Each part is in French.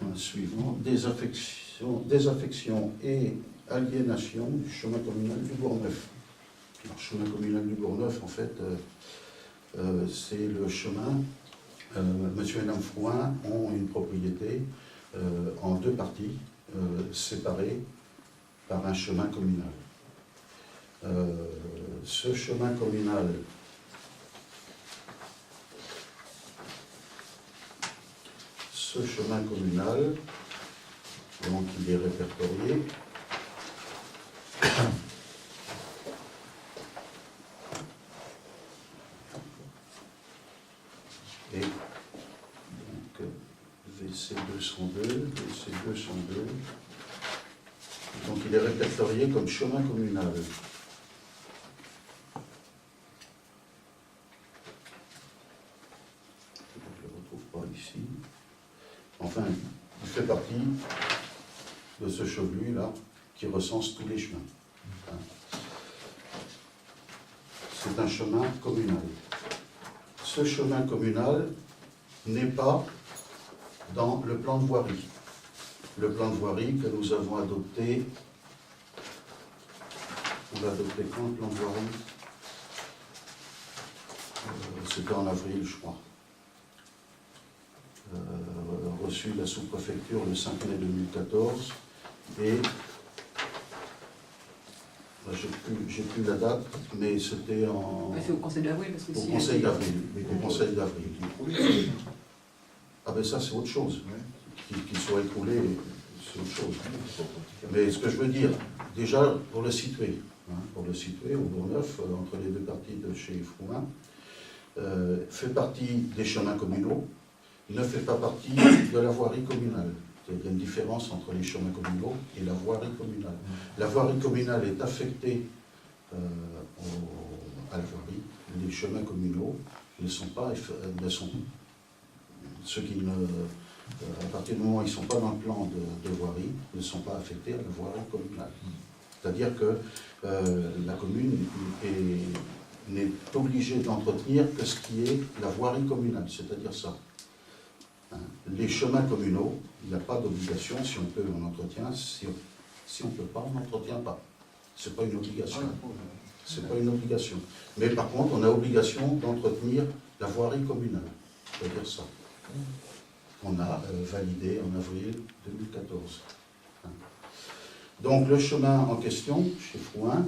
Point suivant, désaffection et aliénation du chemin communal du Bourgneuf. Alors, chemin communal du Bourgneuf, en fait, c'est le chemin. Monsieur et Madame Frouin ont une propriété en deux parties, séparées par un chemin communal. Ce chemin communal donc il est répertorié. Et donc VC202, donc il est répertorié comme chemin communal. Je ne le retrouve pas ici. Enfin, il fait partie de ce chevelu-là qui recense tous les chemins. C'est un chemin communal. Ce chemin communal n'est pas dans le plan de voirie. Le plan de voirie que nous avons adopté. On l'a adopté quand, le plan de voirie? C'était en avril, je crois. Reçu de la sous-préfecture le 5 mai 2014. Et j'ai plus la date, mais c'était en... C'est au Conseil d'avril, parce que au Conseil d'avril. Au Conseil d'avril. Ah ben ça, c'est autre chose. Qu'il soit écoulé, c'est autre chose. Mais ce que je veux dire, déjà, pour le situer au Bourgneuf, entre les deux parties de chez Frouin, fait partie des chemins communaux, ne fait pas partie de la voirie communale. Il y a une différence entre les chemins communaux et la voirie communale. La voirie communale est affectée à la voirie. Les chemins communaux ne sont pas, ceux qui ne, à partir du moment où ils ne sont pas dans le plan de voirie, ne sont pas affectés à la voirie communale. C'est-à-dire que la commune n'est obligée d'entretenir que ce qui est la voirie communale, c'est-à-dire ça. Les chemins communaux, il n'y a pas d'obligation, si on peut, on entretient, si on ne peut pas, on n'entretient pas. Ce n'est pas une obligation. C'est pas une obligation. Mais par contre, on a obligation d'entretenir la voirie communale. C'est-à-dire ça. On a validé en avril 2014. Donc le chemin en question, chez Frouin,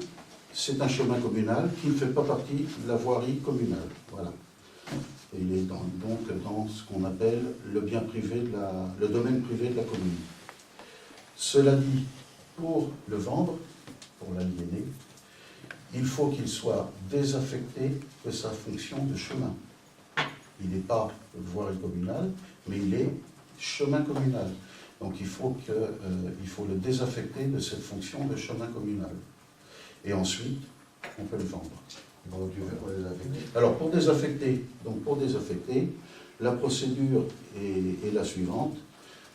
c'est un chemin communal qui ne fait pas partie de la voirie communale. Voilà. Il est donc dans ce qu'on appelle le bien privé le domaine privé de la commune. Cela dit, pour le vendre, pour l'aliéner, il faut qu'il soit désaffecté de sa fonction de chemin. Il n'est pas voirie communale, mais il est chemin communal. Donc il faut le désaffecter de cette fonction de chemin communal. Et ensuite, on peut le vendre. Alors pour désaffecter, la procédure est la suivante.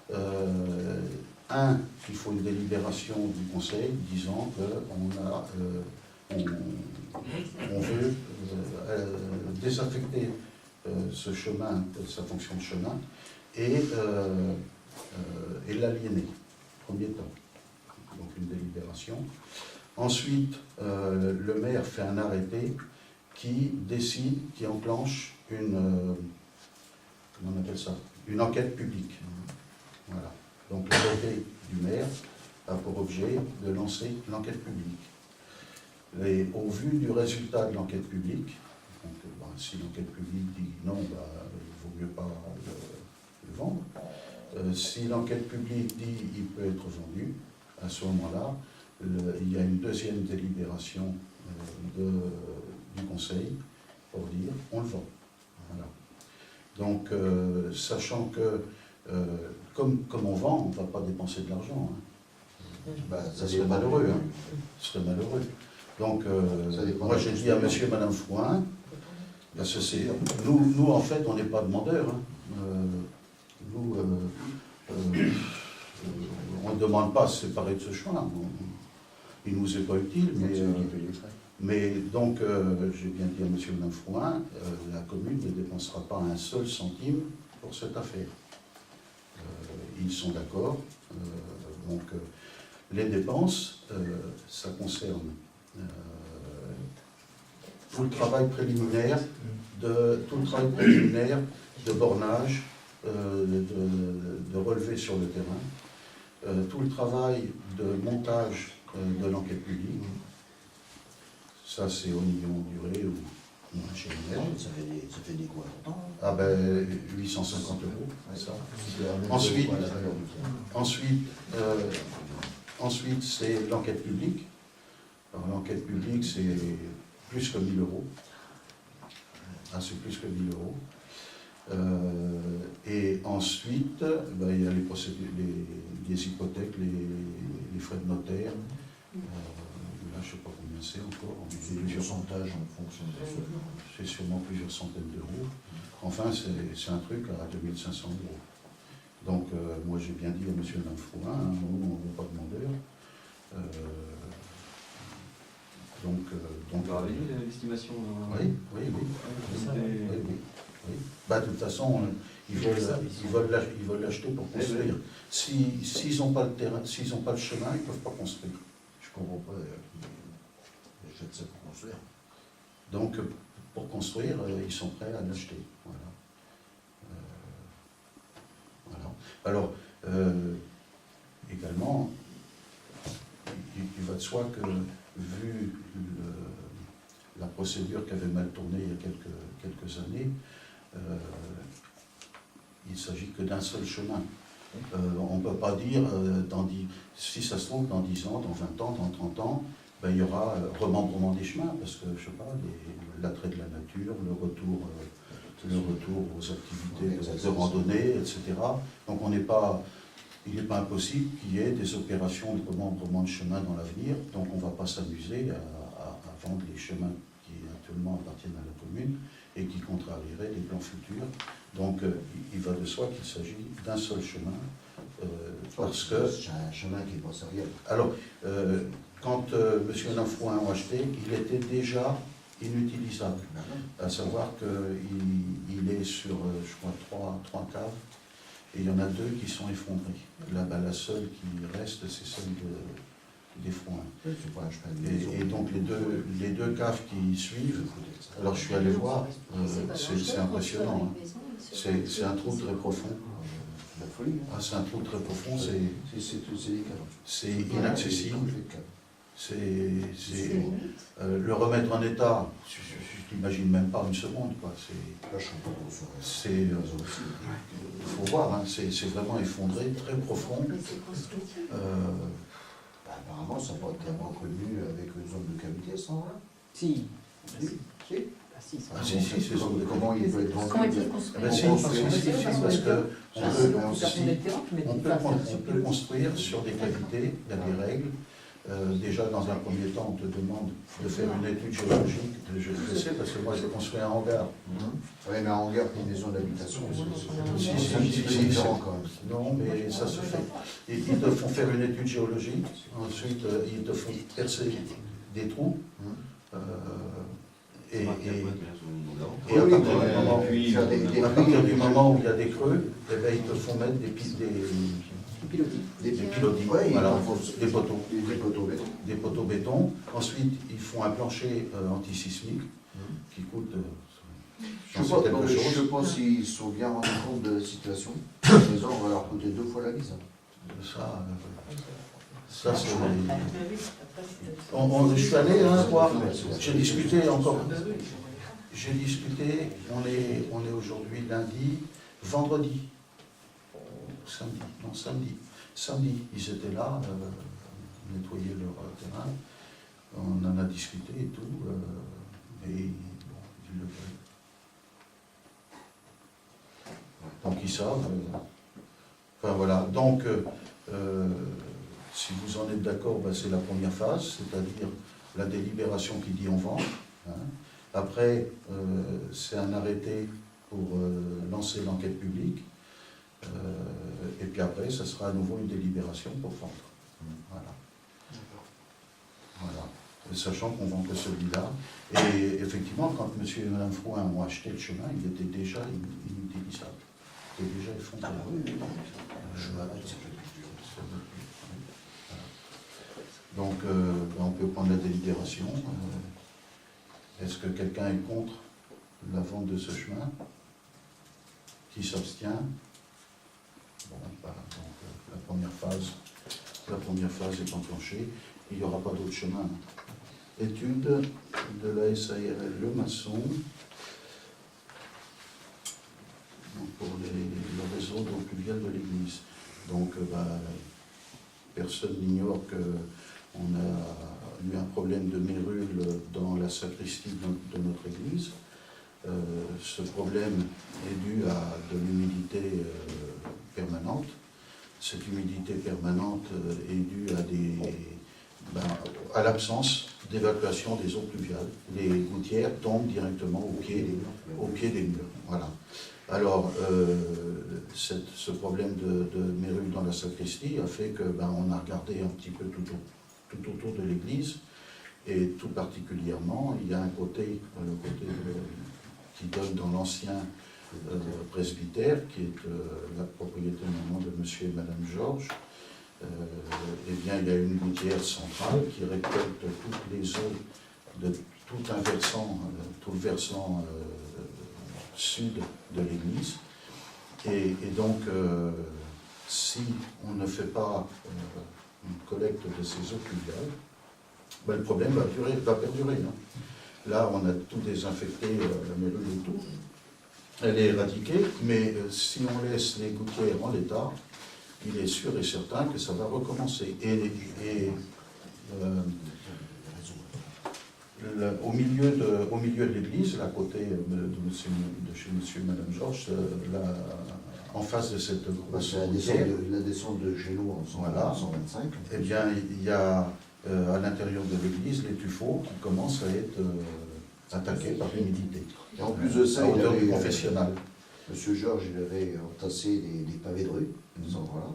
Il faut une délibération du conseil disant qu'on veut désaffecter ce chemin, sa fonction de chemin, et l'aliéner, premier temps. Donc une délibération. Ensuite, le maire fait un arrêté qui décide, qui enclenche comment on appelle ça, une enquête publique. Voilà. Donc l'arrêté du maire a pour objet de lancer l'enquête publique. Et au vu du résultat de l'enquête publique, donc, si l'enquête publique dit non, il vaut mieux pas le vendre. Si l'enquête publique dit il peut être vendu, à ce moment-là, il y a une deuxième délibération du conseil pour dire on le vend. Voilà. Donc, sachant que comme on vend, on ne va pas dépenser de l'argent. Ça serait malheureux. Ce serait malheureux. Donc, moi j'ai dit à monsieur et madame Frouin, parce que nous en fait on n'est pas demandeurs. Nous, on ne demande pas à se séparer de ce chemin. Il ne nous est pas utile, mais donc j'ai bien dit à monsieur et madame Frouin, la commune ne dépensera pas un seul centime pour cette affaire. Il ils sont d'accord. Donc, les dépenses, ça concerne tout le travail préliminaire de bornage, de relevé sur le terrain, tout le travail de montage de l'enquête publique. Ça, c'est au million durée ou chez le maire. Ça fait des quoi longtemps? Ah ben, 850 €, ça. Ensuite, c'est l'enquête publique. Alors, l'enquête publique, c'est plus que 1 000 €. Ah, c'est plus que 1 000 €. Et ensuite, ben, il y a les procédures, les hypothèques, les frais de notaire. Là, je ne sais pas combien c'est encore. C'est le pourcentage en fonction de ça. C'est sûrement plusieurs centaines d'euros. Enfin, c'est un truc à 2 500 €. Donc, moi, j'ai bien dit à M. Lanfrouin, nous, on ne veut pas de demandeur. On va révéler l'estimation. Oui. Bah, de toute façon, ils veulent l'acheter pour construire. S'ils n'ont pas le terrain, s'ils n'ont pas le chemin, ils ne peuvent pas construire. Je comprends pas. Ils achètent ça pour construire. Donc, pour construire, ils sont prêts à l'acheter. Voilà. Alors, également, il va de soi que, vu la procédure qui avait mal tourné il y a quelques années, il ne s'agit que d'un seul chemin. On ne peut pas dire, si ça se trouve, dans 10 ans, dans 20 ans, dans 30 ans, ben, il y aura remembrement des chemins, parce que, je ne sais pas, l'attrait de la nature, le retour aux activités de randonnée, etc. Donc il n'est pas impossible qu'il y ait des opérations de remembrement de chemins dans l'avenir, donc on ne va pas s'amuser à vendre les chemins qui actuellement appartiennent à la commune et qui contrarieraient les plans futurs. Donc il va de soi qu'il s'agit d'un seul chemin, parce que... C'est un chemin qui est pas sérieux. Alors, quand M. Lanfrouin a acheté, il était déjà inutilisable, à savoir qu'il est sur, je crois, 3 caves, et il y en a 2 qui sont effondrées. Là, la seule qui reste, c'est celle des Frouins. Et donc les deux caves qui suivent, alors je suis allé voir, c'est impressionnant. Hein. C'est un trou très profond. Ah, c'est un trou très profond, c'est inaccessible. Le remettre en état, je n'imagine même pas une seconde. Il faut voir, hein, c'est vraiment effondré, très profond. Apparemment, ça n'a pas été reconnu avec une zone de cavité, ça, là? Si. Si, c'est zone de Comment il peut être vendu? Parce qu'on peut construire sur des cavités, il y a des règles. Déjà, dans un premier temps, on te demande de faire une étude géologique. Je le sais parce que moi, j'ai construit un hangar. Oui, mais un hangar pour une maison d'habitation, c'est un petit peu différent quand même. Non, mais ça se fait. Ils te font faire une étude géologique. Ensuite, ils te font percer des trous. Et à partir du moment où il y a des creux, eh bien, ils te font mettre des pilotis, voilà, des poteaux béton. Ensuite, ils font un plancher antisismique qui coûte Je pense qu'ils se sont bien rendus compte de la situation. Les gens, on va leur coûter 2 fois la mise. Ça c'est... Je suis allé voir, j'ai discuté encore. J'ai discuté, on est aujourd'hui lundi, vendredi. Samedi, ils étaient là, nettoyer leur terrain. On en a discuté et tout, et bon, ils le veulent. Donc ils savent. Enfin voilà, donc si vous en êtes d'accord, ben, c'est la première phase, c'est-à-dire la délibération qui dit on vend. Hein. Après, c'est un arrêté pour lancer l'enquête publique. Et puis après, ça sera à nouveau une délibération pour vendre. Voilà. Sachant qu'on vend que celui-là. Et effectivement, quand M. et Mme Frouin ont acheté le chemin, il était déjà inutilisable. Il était déjà effondré. Donc, on peut prendre la délibération. Est-ce que quelqu'un est contre la vente de ce chemin? Qui s'abstient? Bon, voilà, donc la première phase est enclenchée. Il n'y aura pas d'autre chemin. Étude de la SARL Le Maçon pour le réseau d'eau pluviale de l'église. Donc, personne n'ignore qu'on a eu un problème de mérule dans la sacristie de notre église. Ce problème est dû à de l'humidité permanente. Cette humidité permanente est due à l'absence d'évacuation des eaux pluviales. Les gouttières tombent directement au pied des murs. Voilà. Alors, ce problème de mérule dans la sacristie a fait que on a regardé un petit peu tout autour de l'église, et tout particulièrement, il y a un côté, le côté qui donne dans l'ancien presbytère, qui est la propriété maintenant de monsieur et madame Georges. Eh bien, il y a une gouttière centrale qui récolte toutes les eaux de tout un versant, tout le versant sud de l'église. Et donc, si on ne fait pas une collecte de ces eaux pluviales, le problème va perdurer. Hein. Là, on a tout désinfecté, la mérule et tout. Elle est éradiquée, mais si on laisse les gouttières en l'état, il est sûr et certain que ça va recommencer. Au milieu de l'église, à côté de chez monsieur et madame Georges, en face de cette grosse la descente de chez nous en 125. Eh bien, il y a à l'intérieur de l'église les tuffeaux qui commencent à être attaqués par l'humidité. Et en plus de ça, à hauteur du confessionnal. Monsieur Georges, il avait entassé des pavés de rue, voilà.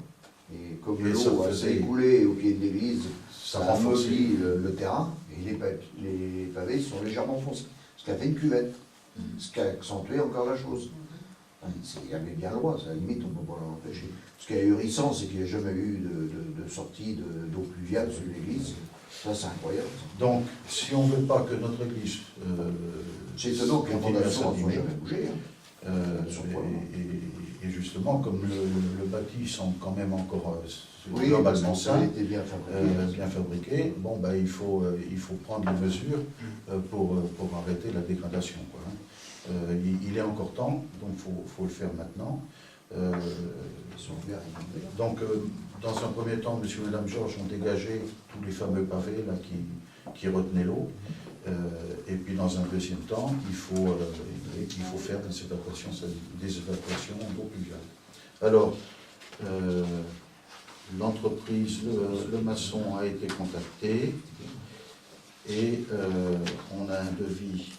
Et comme Et l'eau s'est écoulée au pied de l'église, ça a amobli le terrain, et les pavés sont légèrement foncés, ce qui a fait une cuvette, ce qui a accentué encore la chose. Il y avait bien le droit, à la limite on ne peut pas l'empêcher. Ce qui est ahurissant, c'est qu'il n'y a jamais eu de sortie d'eau pluviale sur l'église. Ça, c'est incroyable. Donc, si on ne veut pas que notre église c'est étonnant que les fondations ne soient jamais bougées. Et justement, comme le bâti semble quand même encore globalement sain, bien fabriqué, bon, il faut prendre les mesures pour arrêter la dégradation, quoi, hein. Il est encore temps, donc il faut le faire maintenant. Donc, dans un premier temps, monsieur et madame Georges ont dégagé tous les fameux pavés là, qui retenaient l'eau. Et puis, dans un deuxième temps, il faut faire des évacuations d'eau pluviale. Alors, l'entreprise, le maçon a été contacté et on a un devis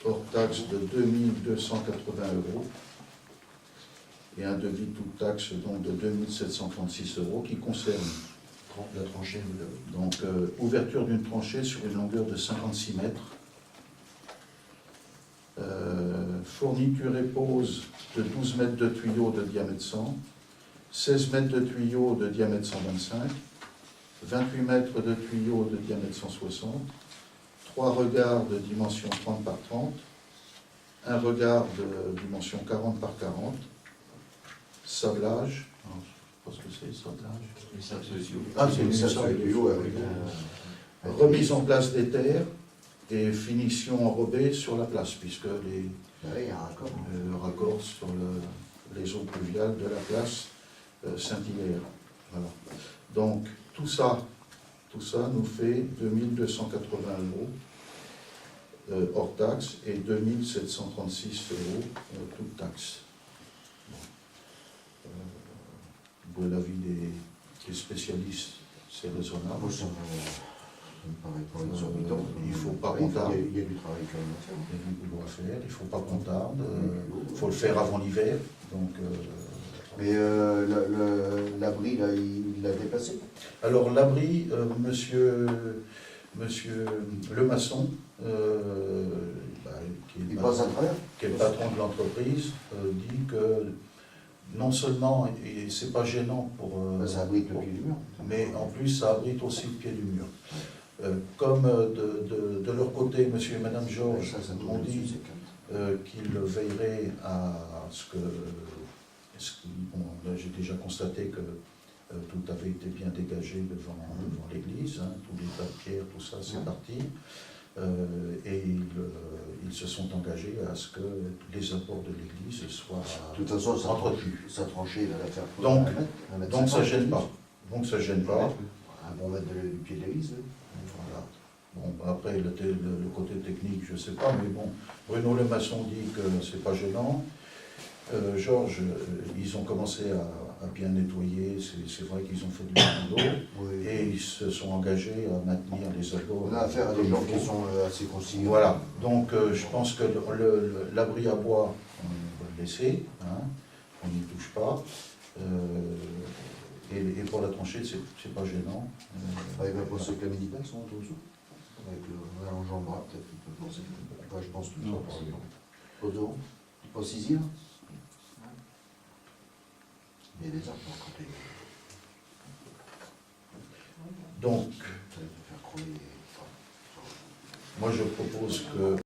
hors taxe de 2280 € et un devis toute taxe donc de 2736 € qui concerne la tranchée. Donc, ouverture d'une tranchée sur une longueur de 56 mètres, fourniture et pose de 12 mètres de tuyaux de diamètre 100, 16 mètres de tuyaux de diamètre 125, 28 mètres de tuyaux de diamètre 160, 3 regards de dimension 30 par 30, un regard de dimension 40 par 40, sablage, je ne sais pas ce que c'est, sablage. Les sables sociaux. Ah, c'est une salle de l'eau avec remise en place des terres et finition enrobée sur la place, puisque il y a un raccord. le raccord sur les eaux pluviales de la place Saint-Hilaire. Voilà. Donc, tout ça nous fait 2280 € hors taxe et 2736 € toute taxe. Pour l'avis des spécialistes, c'est raisonnable. Ça me paraît pas exorbitant. Il ne faut pas qu'on tarde. Il y a du travail quand même à faire. Il y a du boulot à faire, il ne faut pas qu'on tarde. Il faut le faire avant l'hiver. Donc, mais l'abri, là, il l'a dépassé. alors l'abri, monsieur le maçon, qui est le patron de l'entreprise, dit que non seulement, et c'est pas gênant pour... Ça abrite le pied du mur. mais en plus, ça abrite aussi le pied du mur. Comme de leur côté, monsieur et madame Georges m'ont dit qu'ils veilleraient à ce que... Bon, là, j'ai déjà constaté que tout avait été bien dégagé devant l'église, hein, tous les tas de pierres, tout ça, c'est parti. Et ils se sont engagés à ce que les apports de l'église soient de toute façon, entretenus. sa tranchée, il va la faire. Donc ça ne gêne pas. Donc ça gêne pas. Un bon mètre du pied de l'église. Voilà. Bon, après, le côté technique, je ne sais pas, mais bon, Bruno Le Maçon dit que c'est pas gênant. Georges, ils ont commencé à bien nettoyer, c'est vrai qu'ils ont fait du boulot, Oui. et ils se sont engagés à maintenir les abords. On a affaire à des gens qui sont assez conciliants. Voilà, donc je pense que l'abri à bois, on va le laisser, hein, on n'y touche pas. Et pour la tranchée, c'est pas gênant. Il va penser que la méditation sont autour. Avec le mélange en bras, peut-être qu'il peut penser. Enfin, je pense que Non, ça. Autour. Pas ici, là. Il y a des arbres à côté. Donc, Ça va faire crever. moi je propose que